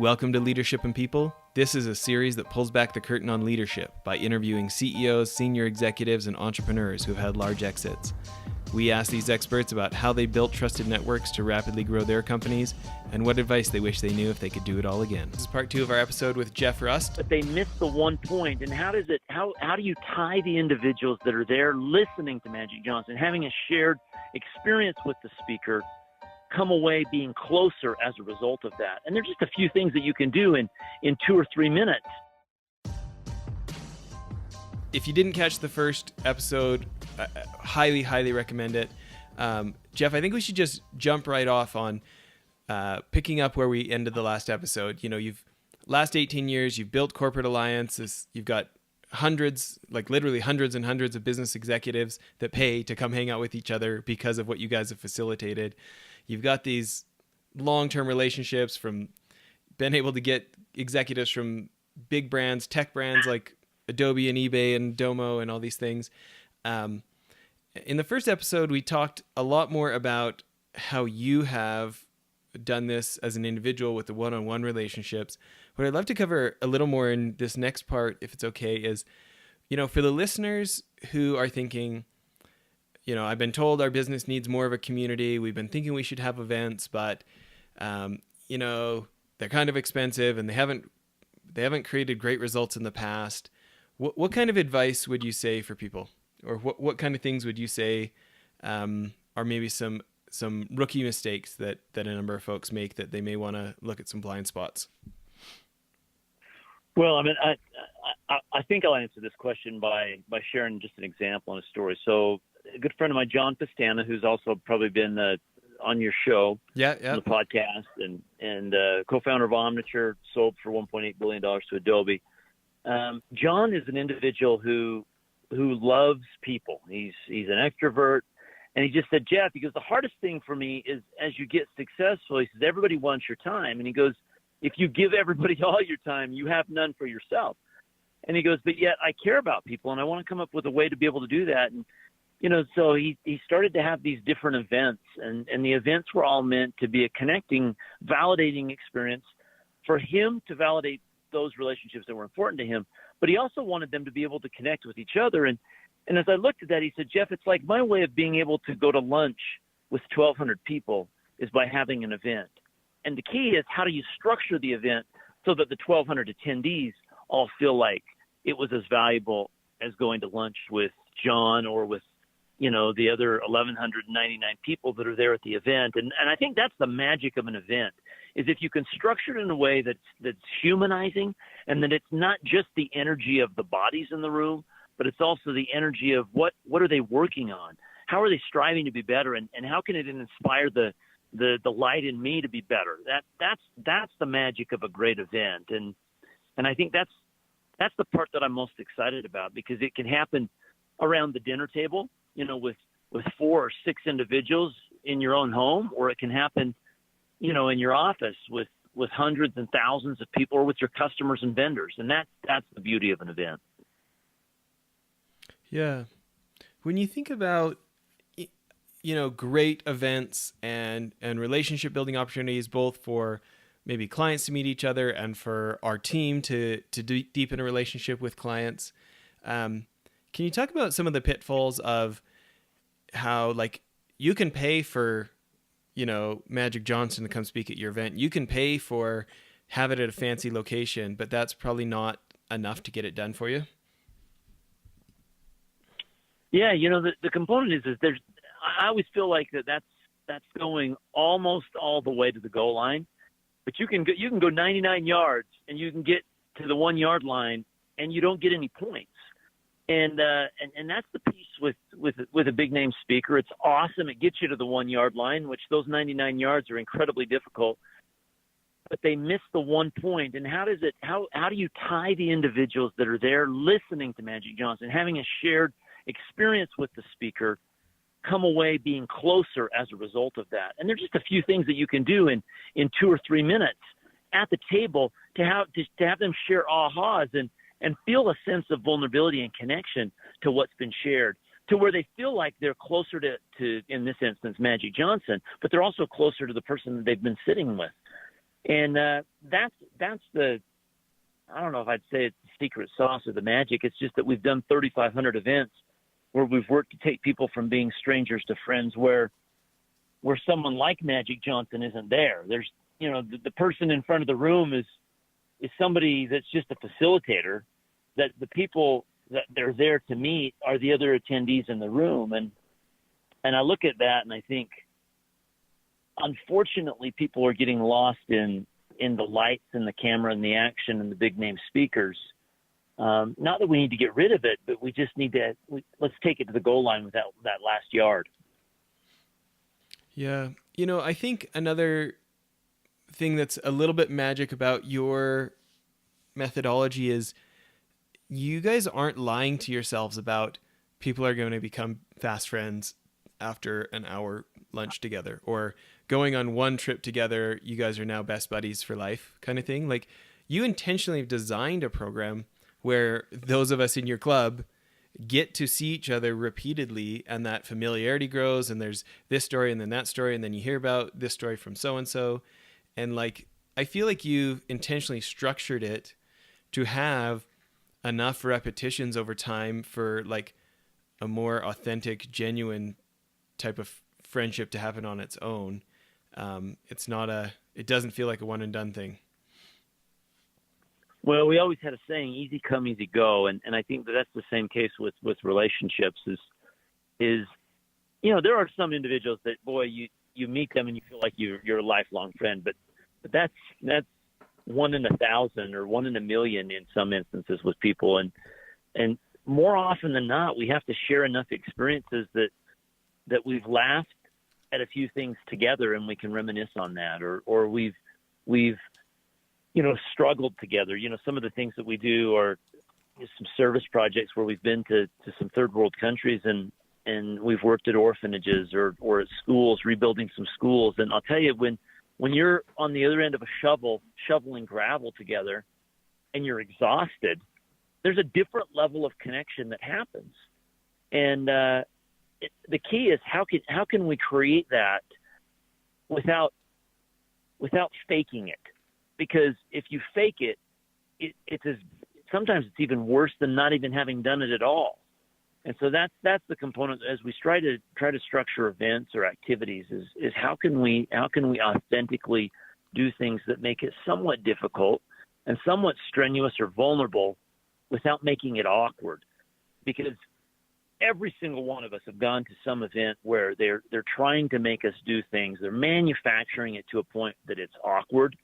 Welcome to Leadership and People. This is a series that pulls back the curtain on leadership by interviewing CEOs, senior executives, and entrepreneurs who have had large exits. We ask these experts about how they built trusted networks to rapidly grow their companies and what advice they wish they knew if they could do it all again. This is part 2 of our episode with Jeff Rust. But they miss the one point, and how do you tie the individuals that are there listening to Magic Johnson, having a shared experience with the speaker, come away being closer as a result of that? And there's just a few things that you can do in 2 or 3 minutes. If you didn't catch the first episode, highly recommend it. Jeff, I think we should just jump right off on picking up where we ended the last episode. You know, last 18 years, you've built corporate alliances. You've got hundreds, like literally hundreds and hundreds of business executives that pay to come hang out with each other because of what you guys have facilitated. You've got these long-term relationships from being able to get executives from big brands, tech brands like Adobe and eBay and Domo and all these things. In the first episode, we talked a lot more about how you have done this as an individual with the one-on-one relationships. What I'd love to cover a little more in this next part, if it's okay, is, you know, for the listeners who are thinking, you know, I've been told our business needs more of a community. We've been thinking we should have events, but, you know, they're kind of expensive and they haven't created great results in the past. What kind of advice would you say for people? Or what kind of things would you say are maybe some rookie mistakes that a number of folks make that they may want to look at some blind spots? Well, I mean, I think I'll answer this question by sharing just an example and a story. So a good friend of mine, John Pastana, who's also probably been on your show, on the podcast, and co-founder of Omniture, sold for $1.8 billion to Adobe. John is an individual who loves people. He's an extrovert. And he just said, Jeff, he goes, the hardest thing for me is as you get successful, he says, everybody wants your time. And he goes, if you give everybody all your time, you have none for yourself. And he goes, but yet I care about people and I want to come up with a way to be able to do that. And, you know, so he started to have these different events, and the events were all meant to be a connecting, validating experience for him to validate those relationships that were important to him. But he also wanted them to be able to connect with each other. And as I looked at that, he said, Jeff, it's like my way of being able to go to lunch with 1,200 people is by having an event. And the key is, how do you structure the event so that the 1,200 attendees all feel like it was as valuable as going to lunch with John or with, you know, the other 1,199 people that are there at the event. And I think that's the magic of an event, is if you can structure it in a way that's humanizing, and that it's not just the energy of the bodies in the room, but it's also the energy of what are they working on? How are they striving to be better? And how can it inspire the light in me to be better? That's the magic of a great event. And I think that's the part that I'm most excited about, because it can happen around the dinner table, you know, with 4 or 6 individuals in your own home, or it can happen, you know, in your office with hundreds and thousands of people, or with your customers and vendors. And that's the beauty of an event. Yeah. When you think about, you know, great events and relationship building opportunities, both for maybe clients to meet each other and for our team to deepen a relationship with clients, can you talk about some of the pitfalls of how, like, you can pay for, you know, Magic Johnson to come speak at your event. You can pay for have it at a fancy location, but that's probably not enough to get it done for you. Yeah, you know, the component is I always feel like that's going almost all the way to the goal line, but you can go 99 yards and you can get to the 1 yard line and you don't get any points. And that's the piece with a big name speaker. It's awesome. It gets you to the 1 yard line, which those 99 yards are incredibly difficult, but they miss the one point. And how do you tie the individuals that are there listening to Magic Johnson, having a shared experience with the speaker, come away being closer as a result of that? And there's just a few things that you can do in 2 or 3 minutes at the table to have them share ahas and feel a sense of vulnerability and connection to what's been shared, to where they feel like they're closer to in this instance, Magic Johnson, but they're also closer to the person that they've been sitting with. And that's the, I don't know if I'd say it's the secret sauce or the magic. It's just that we've done 3,500 events where we've worked to take people from being strangers to friends, where someone like Magic Johnson isn't there. There's, the person in front of the room is somebody that's just a facilitator, that the people that they're there to meet are the other attendees in the room. And I look at that and I think, unfortunately, people are getting lost in the lights and the camera and the action and the big name speakers. Not that we need to get rid of it, but we just need to, let's take it to the goal line with that last yard. Yeah. I think another thing that's a little bit magic about your methodology is you guys aren't lying to yourselves about people are going to become fast friends after an hour lunch together, or going on one trip together, you guys are now best buddies for life kind of thing. Like, you intentionally designed a program where those of us in your club get to see each other repeatedly, and that familiarity grows, and there's this story and then that story, and then you hear about this story from so-and-so. And like, I feel like you intentionally structured it to have enough repetitions over time for like a more authentic, genuine type of friendship to happen on its own. It doesn't feel like a one and done thing. Well, we always had a saying, easy come, easy go. And I think that's the same case with relationships is, there are some individuals that, boy, you meet them and you feel like you're a lifelong friend, but that's 1 in 1,000 or 1 in 1,000,000 in some instances with people. And more often than not, we have to share enough experiences that we've laughed at a few things together and we can reminisce on that, or we've struggled together. Some of the things that we do are some service projects where we've been to some third world countries and we've worked at orphanages or at schools, rebuilding some schools. And I'll tell you, when you're on the other end of a shoveling gravel together and you're exhausted, there's a different level of connection that happens. And the key is how can we create that without faking it? Because if you fake it, sometimes it's even worse than not even having done it at all. And so that's the component as we try to structure events or activities is how can we authentically do things that make it somewhat difficult and somewhat strenuous or vulnerable without making it awkward. Because every single one of us have gone to some event where they're trying to make us do things. They're manufacturing it to a point that it's awkward,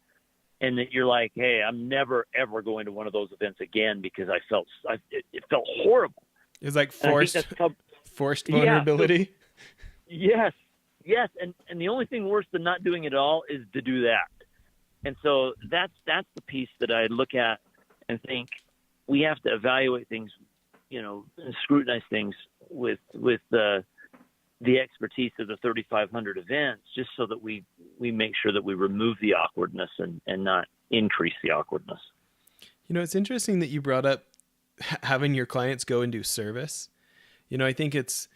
and that you're like, hey, I'm never ever going to one of those events again because it felt horrible. It's like forced vulnerability. Yeah, yes, and the only thing worse than not doing it at all is to do that. And so that's the piece that I look at and think we have to evaluate things, and scrutinize things with the expertise of the 3,500 events, just so that we make sure that we remove the awkwardness and not increase the awkwardness. It's interesting that you brought up having your clients go and do service. I think it's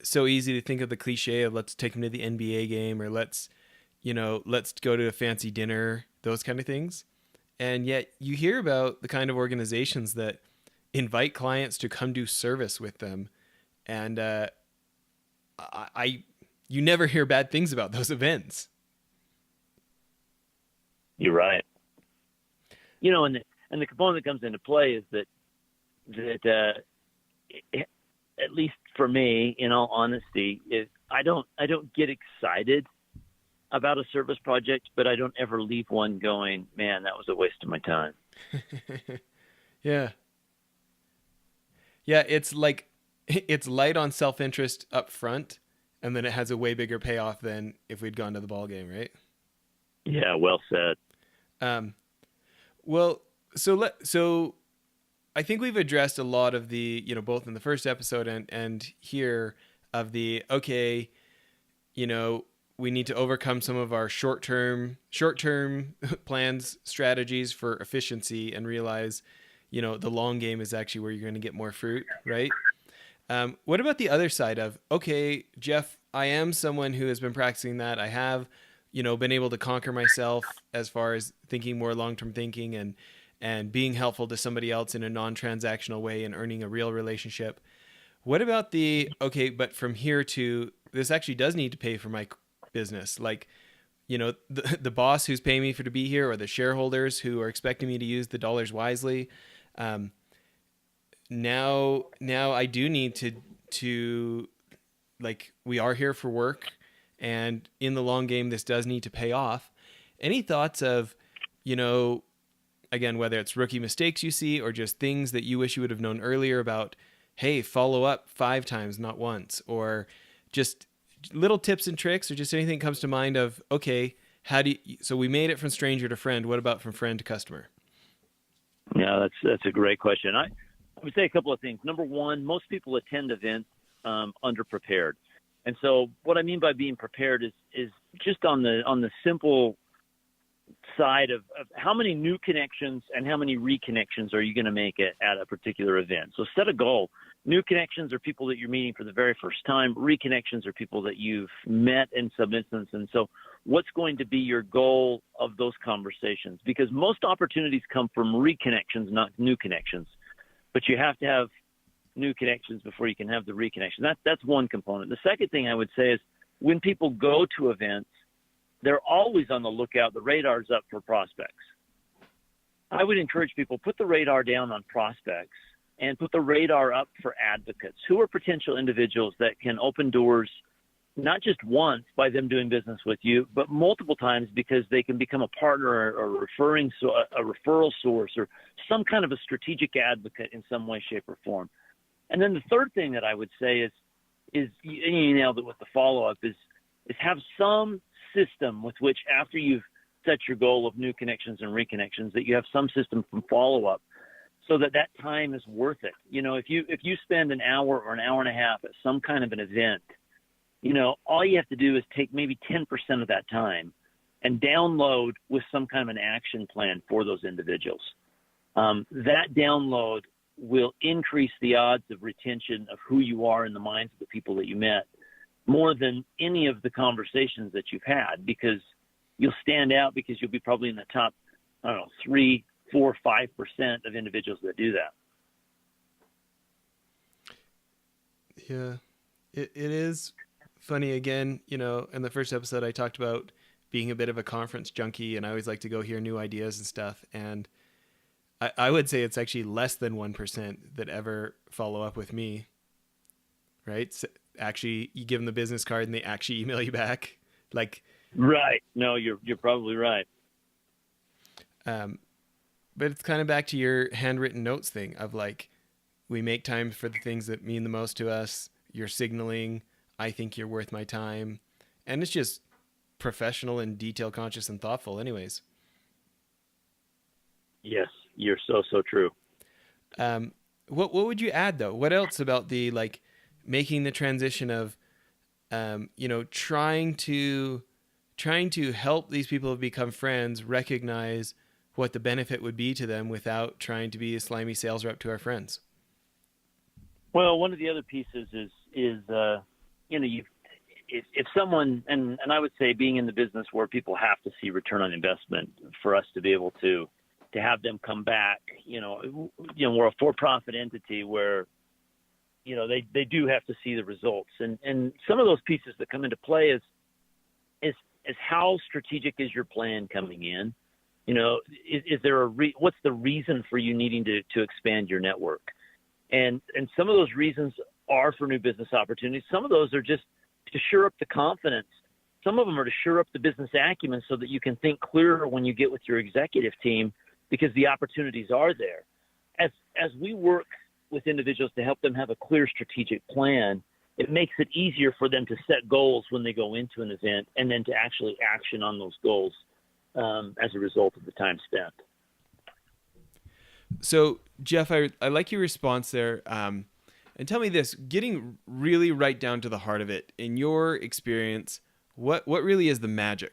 so easy to think of the cliche of let's take them to the NBA game, or let's go to a fancy dinner, those kind of things. And yet you hear about the kind of organizations that invite clients to come do service with them. And you never hear bad things about those events. You're right. And the component that comes into play is that at least for me, in all honesty, I don't get excited about a service project, but I don't ever leave one going, man, that was a waste of my time. Yeah. Yeah, it's like it's light on self-interest up front, and then it has a way bigger payoff than if we'd gone to the ball game, right? Yeah, well said. Well, so I think we've addressed a lot of the, both in the first episode and here, of the, okay, we need to overcome some of our short-term plans, strategies for efficiency, and realize, the long game is actually where you're going to get more fruit, right? What about the other side of, okay, Jeff, I am someone who has been practicing that. I have been able to conquer myself as far as thinking more long-term thinking and being helpful to somebody else in a non-transactional way and earning a real relationship. What about okay, but from here to this actually does need to pay for my business. Like, the boss who's paying me to be here, or the shareholders who are expecting me to use the dollars wisely. Now I do need to like, we are here for work, and in the long game, this does need to pay off. Any thoughts of, again, whether it's rookie mistakes you see or just things that you wish you would have known earlier about, hey, follow up 5 times, not once, or just little tips and tricks, or just anything that comes to mind of, okay, so we made it from stranger to friend. What about from friend to customer? Yeah, that's a great question. I would say a couple of things. Number one, most people attend events underprepared. And so what I mean by being prepared is just on the simple side of how many new connections and how many reconnections are you going to make at a particular event. So set a goal. New connections are people that you're meeting for the very first time. Reconnections are people that you've met in some instance. And so what's going to be your goal of those conversations? Because most opportunities come from reconnections, not new connections. But you have to have new connections before you can have the reconnection. That's one component. The second thing I would say is when people go to events, they're always on the lookout. The radar's up for prospects. I would encourage people, put the radar down on prospects and put the radar up for advocates. Who are potential individuals that can open doors, not just once by them doing business with you, but multiple times because they can become a partner or a referral source or some kind of a strategic advocate in some way, shape, or form. And then the third thing that I would say is and you nailed it with the follow-up, is have some system with which, after you've set your goal of new connections and reconnections, that you have some system from follow-up so that time is worth it. If you spend an hour or an hour and a half at some kind of an event, all you have to do is take maybe 10% of that time and download with some kind of an action plan for those individuals. That download will increase the odds of retention of who you are in the minds of the people that you met more than any of the conversations that you've had, because you'll stand out because you'll be probably in the top, 3, 4, 5% of individuals that do that. Yeah, it is funny. Again, in the first episode, I talked about being a bit of a conference junkie, and I always like to go hear new ideas and stuff. And I would say it's actually less than 1% that ever follow up with me, right? So actually, you give them the business card and they actually email you back. Like, right. No, you're probably right. But it's kind of back to your handwritten notes thing of like, we make time for the things that mean the most to us. You're signaling, I think you're worth my time. And it's just professional and detail conscious and thoughtful anyways. Yes, you're so true. What would you add though? What else about the, like, making the transition of, trying to help these people who become friends recognize what the benefit would be to them without trying to be a slimy sales rep to our friends? Well, one of the other pieces is if someone, and I would say being in the business where people have to see return on investment for us to be able to have them come back, we're a for-profit entity where, they do have to see the results. And some of those pieces that come into play is how strategic is your plan coming in? Is there what's the reason for you needing to expand your network? And some of those reasons are for new business opportunities. Some of those are just to shore up the confidence. Some of them are to shore up the business acumen so that you can think clearer when you get with your executive team, because the opportunities are there. As we work with individuals to help them have a clear strategic plan, it makes it easier for them to set goals when they go into an event and then to actually action on those goals as a result of the time spent. So, Jeff, I like your response there. And tell me this, getting really right down to the heart of it, in your experience, what really is the magic?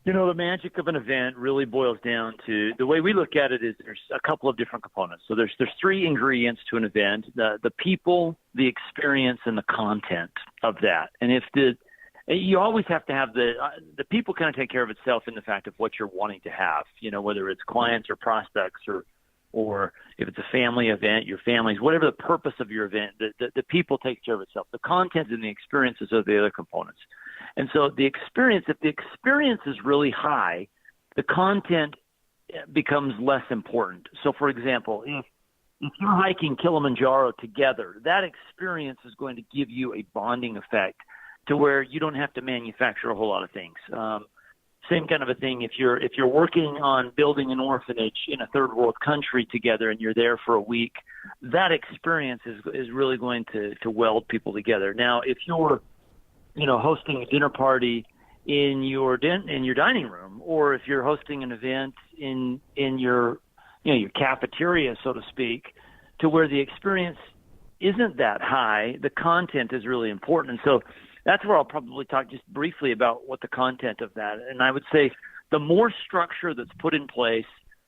The magic of an event really boils down to, the way we look at it is there's a couple of different components. So there's 3 ingredients to an event: the people, the experience, and the content of that. And you always have to have the people kind of take care of itself in the fact of what you're wanting to have, whether it's clients or prospects or if it's a family event, your families, whatever the purpose of your event, the people take care of itself. The content and the experiences are the other components. And so if the experience is really high, the content becomes less important. So for example, if you're hiking Kilimanjaro together, that experience is going to give you a bonding effect to where you don't have to manufacture a whole lot of things. Same kind of a thing if you're working on building an orphanage in a third world country together and you're there for a week, that experience is really going to weld people together. Now, if you're hosting a dinner party in your dining room, or if you're hosting an event in your your cafeteria, so to speak, to where the experience isn't that high, the content is really important. And so that's where I'll probably talk just briefly about what the content of that. And I would say the more structure that's put in place,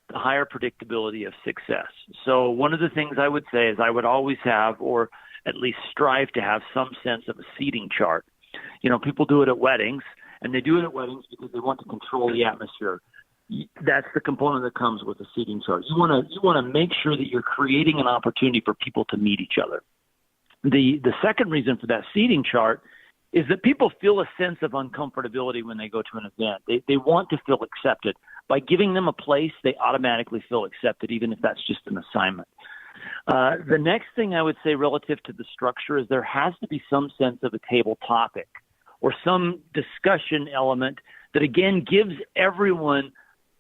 the higher predictability of success. So one of the things I would say is I would always have, or at least strive to have, some sense of a seating chart. People do it at weddings, and they do it at weddings because they want to control the atmosphere. That's the component that comes with a seating chart. You want to make sure that you're creating an opportunity for people to meet each other. The second reason for that seating chart is that people feel a sense of uncomfortability when they go to an event. They want to feel accepted. By giving them a place, they automatically feel accepted, even if that's just an assignment. The next thing I would say relative to the structure is there has to be some sense of a table topic or some discussion element that, again, gives everyone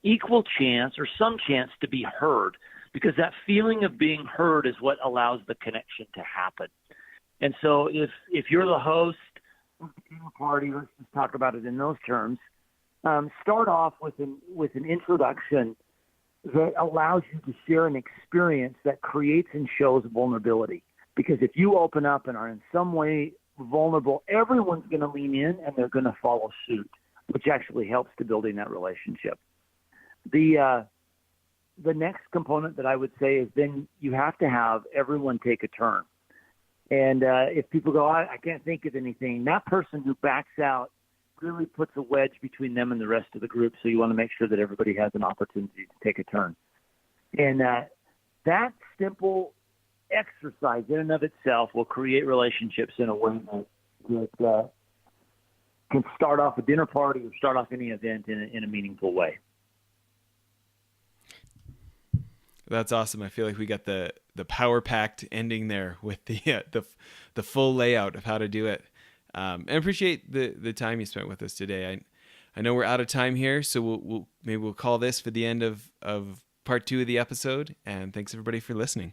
equal chance or some chance to be heard, because that feeling of being heard is what allows the connection to happen. And so if you're the host of the dinner party, let's just talk about it in those terms, start off with an introduction that allows you to share an experience that creates and shows vulnerability. Because if you open up and are in some way vulnerable, everyone's going to lean in and they're going to follow suit, which actually helps to building that relationship. The next component that I would say is then you have to have everyone take a turn. And if people go, I can't think of anything, that person who backs out really puts a wedge between them and the rest of the group. So you want to make sure that everybody has an opportunity to take a turn. And that simple exercise in and of itself will create relationships in a way that can start off a dinner party or start off any event in a meaningful way. That's awesome. I feel like we got the power-packed ending there with the full layout of how to do it. And I appreciate the time you spent with us today. I know we're out of time here, so maybe we'll call this for the end of part 2 of the episode. And thanks everybody for listening.